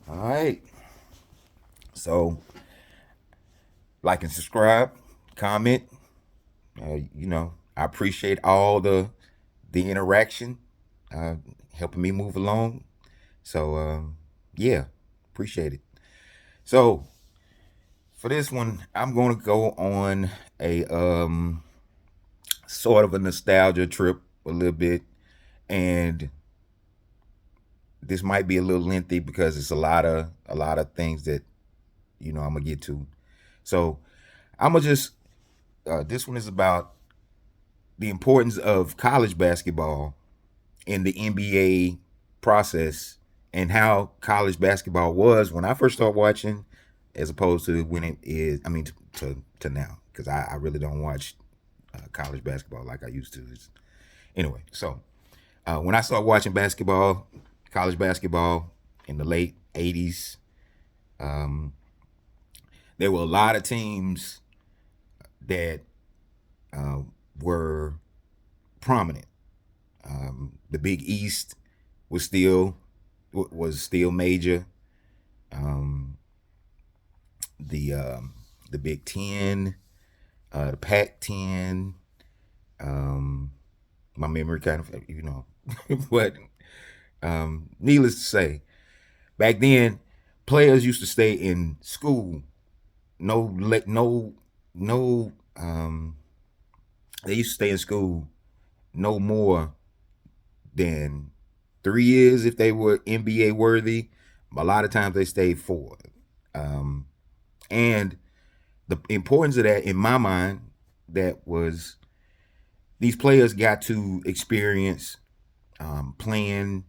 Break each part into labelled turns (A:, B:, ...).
A: All right. So, like and subscribe, comment. I appreciate all the interaction, uh, helping me move along. So, yeah, appreciate it. So, for this one, I'm going to go on a sort of a nostalgia trip a little bit, and this might be a little lengthy because it's a lot of things that I'm gonna get to. So, I'm gonna just this one is about the importance of college basketball in the NBA process and how college basketball was when I first started watching, as opposed to when it is. I mean, to now, because I really don't watch college basketball like I used to. Anyway, so when I started watching basketball, college basketball in the late '80s, um, there were a lot of teams that uh, were prominent. The Big East was still major. Um, the Big Ten, the Pac-10. Um, my memory kind of. But needless to say, back then players used to stay in school. No, no, no. They used to stay in school no more than 3 years if they were NBA worthy. A lot of times they stayed 4. Um, and the importance of that, in my mind, that was these players got to experience playing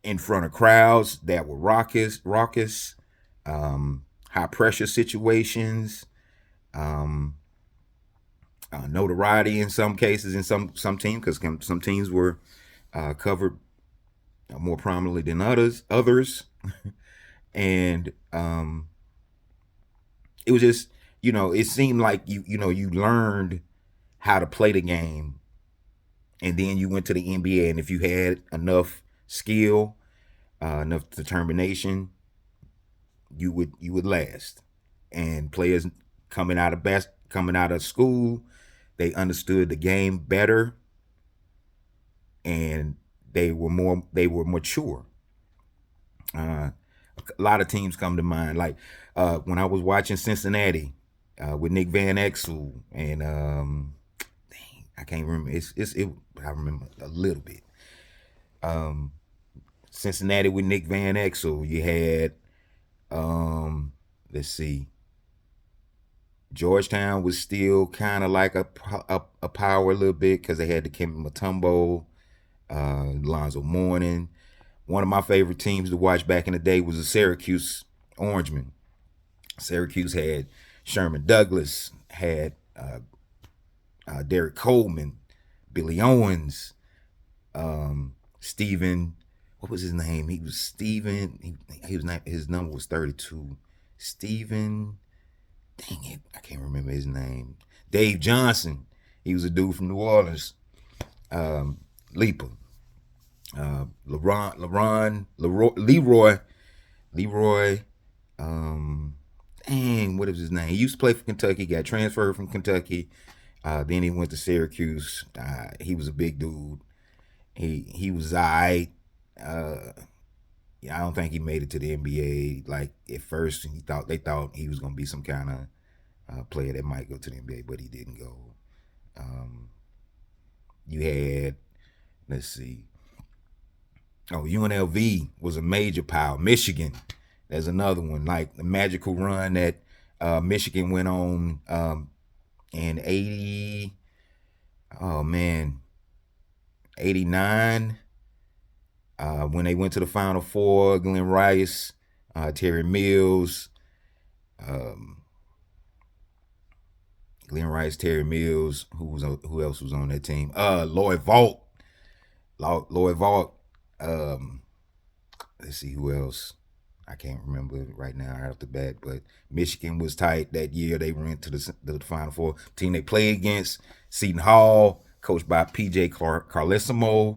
A: in front of crowds that were raucous, high pressure situations, um, notoriety in some cases in some teams, because some teams were covered more prominently than others, and it was just it seemed like you learned how to play the game, and then you went to the NBA, and if you had enough skill, enough determination, you would last. And players coming out of school, they understood the game better, and they were mature. Uh, a lot of teams come to mind, like when I was watching Cincinnati with Nick Van Exel and I can't remember. I remember a little bit. Um, Cincinnati with Nick Van Exel. You had let's see, Georgetown was still kind of like a power a little bit because they had the Kim Mutombo, Lonzo Mourning. One of my favorite teams to watch back in the day was the Syracuse Orangemen. Syracuse had Sherman Douglas, had Derek Coleman, Billy Owens, Stephen. What was his name? He was Stephen. He was not. His number was 32. Stephen. Dang it, I can't remember his name. Dave Johnson. He was a dude from New Orleans. Leaper. Leroy. Um, Dang, what is his name? He used to play for Kentucky. Got transferred from Kentucky. Then he went to Syracuse. He was a big dude. He was alright. Uh, yeah, I don't think he made it to the NBA. Like at first, they thought he was gonna be some kind of player that might go to the NBA, but he didn't go. Um, you had, let's see, oh, UNLV was a major power. Michigan, there's another one. Like the magical run that Michigan went on in 80. Oh man, 89. When they went to the Final Four, Glenn Rice, Terry Mills, um, Glenn Rice, Terry Mills. Who else was on that team? Lloyd Vault, Lloyd Vault. Um, let's see who else. I can't remember right now right off the bat, but Michigan was tight that year. They went to the Final Four. Team they played against, Seton Hall, coached by PJ Carlesimo.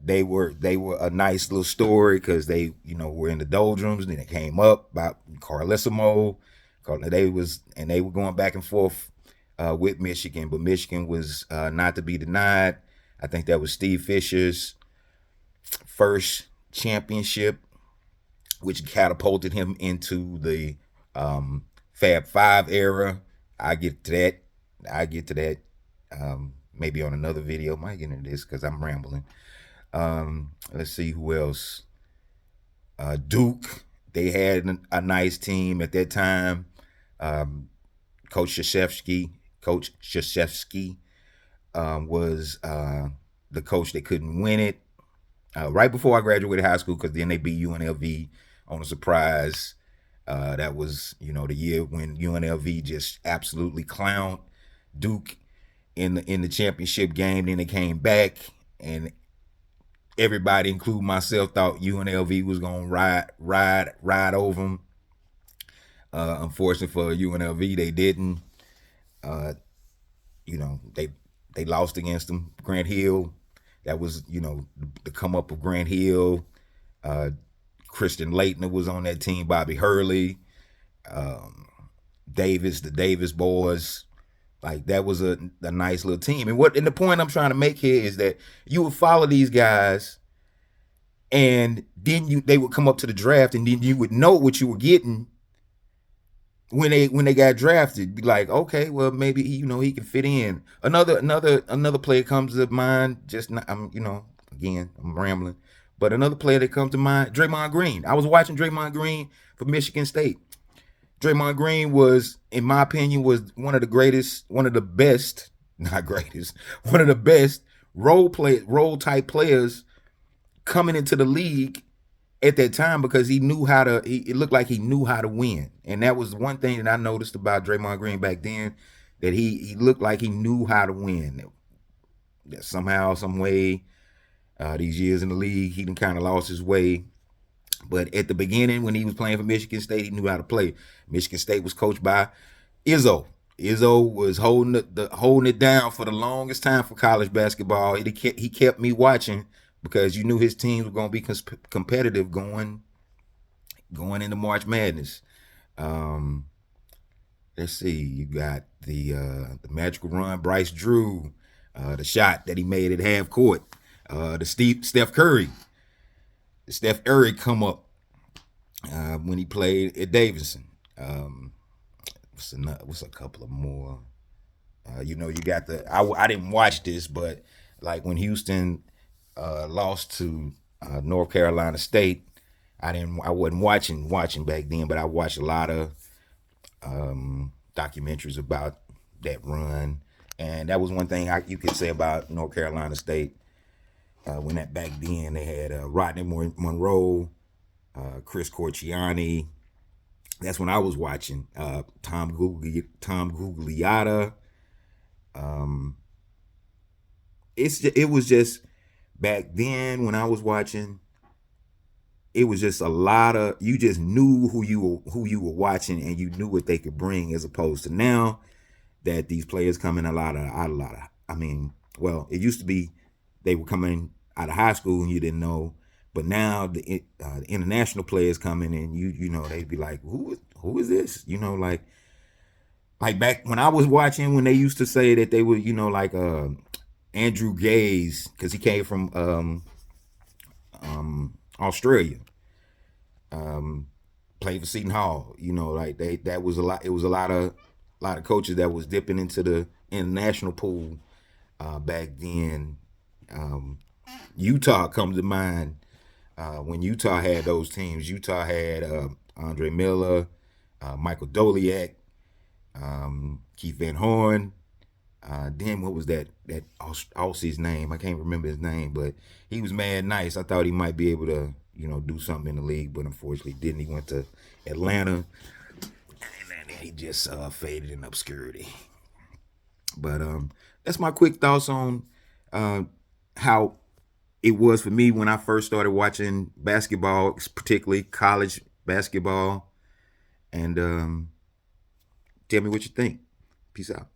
A: They were a nice little story because they were in the doldrums, and then it came up about Carlesimo. They were going back and forth with Michigan, but Michigan was not to be denied. I think that was Steve Fisher's first championship, which catapulted him into the Fab Five era. I get to that. Maybe on another video. Might get into this because I'm rambling. Let's see who else. Duke. They had a nice team at that time. Coach Krzyzewski was the coach that couldn't win it. Right before I graduated high school, because then they beat UNLV on a surprise. That was, the year when UNLV just absolutely clowned Duke in the championship game. Then they came back, and everybody, including myself, thought UNLV was gonna ride over them. Unfortunately for UNLV, they didn't. They lost against them. Grant Hill, that was the come up of Grant Hill. Christian Laettner was on that team. Bobby Hurley, Davis, the Davis boys. Like, that was a nice little team. And the point I'm trying to make here is that you would follow these guys, and then they would come up to the draft, and then you would know what you were getting when they got drafted. Be like, okay, well, maybe he can fit in. Another player comes to mind. Again, I'm rambling, but another player that comes to mind, Draymond Green. I was watching Draymond Green for Michigan State. Draymond Green was, in my opinion, was one of the best role type players coming into the league at that time, because it looked like he knew how to win. And that was one thing that I noticed about Draymond Green back then, that he looked like he knew how to win. That somehow, some way, these years in the league, he kind of lost his way. But at the beginning, when he was playing for Michigan State, he knew how to play. Michigan State was coached by Izzo. Izzo was holding it down for the longest time for college basketball. He kept me watching, because you knew his teams were going to be competitive going into March Madness. Let's see. You got the magical run, Bryce Drew, the shot that he made at half court, the Steph Curry come up when he played at Davidson. What's a couple of more? You got I didn't watch this, but like when Houston lost to North Carolina State, I wasn't watching back then, but I watched a lot of documentaries about that run, and that was one thing you could say about North Carolina State. When back then they had Rodney Monroe, Chris Corchiani. That's when I was watching. Tom Gugliotta. It was just back then when I was watching. It was just a lot of, you just knew who you were watching, and you knew what they could bring, as opposed to now that these players come in a lot of. I mean, well, it used to be they were coming out of high school and you didn't know, but now the international players coming in, they'd be like, who is this? Like back when I was watching, when they used to say that they were, like Andrew Gaze, because he came from Australia, played for Seton Hall. Like that was a lot. It was a lot of coaches that was dipping into the international pool back then. Utah comes to mind. When Utah had those teams, Utah had Andre Miller, Michael Doliak, Keith Van Horn. Then what was that Aussie's name? I can't remember his name, but he was mad nice. I thought he might be able to, do something in the league, but unfortunately didn't. He went to Atlanta, and he just faded in obscurity. But that's my quick thoughts on how it was for me when I first started watching basketball, particularly college basketball. And tell me what you think. Peace out.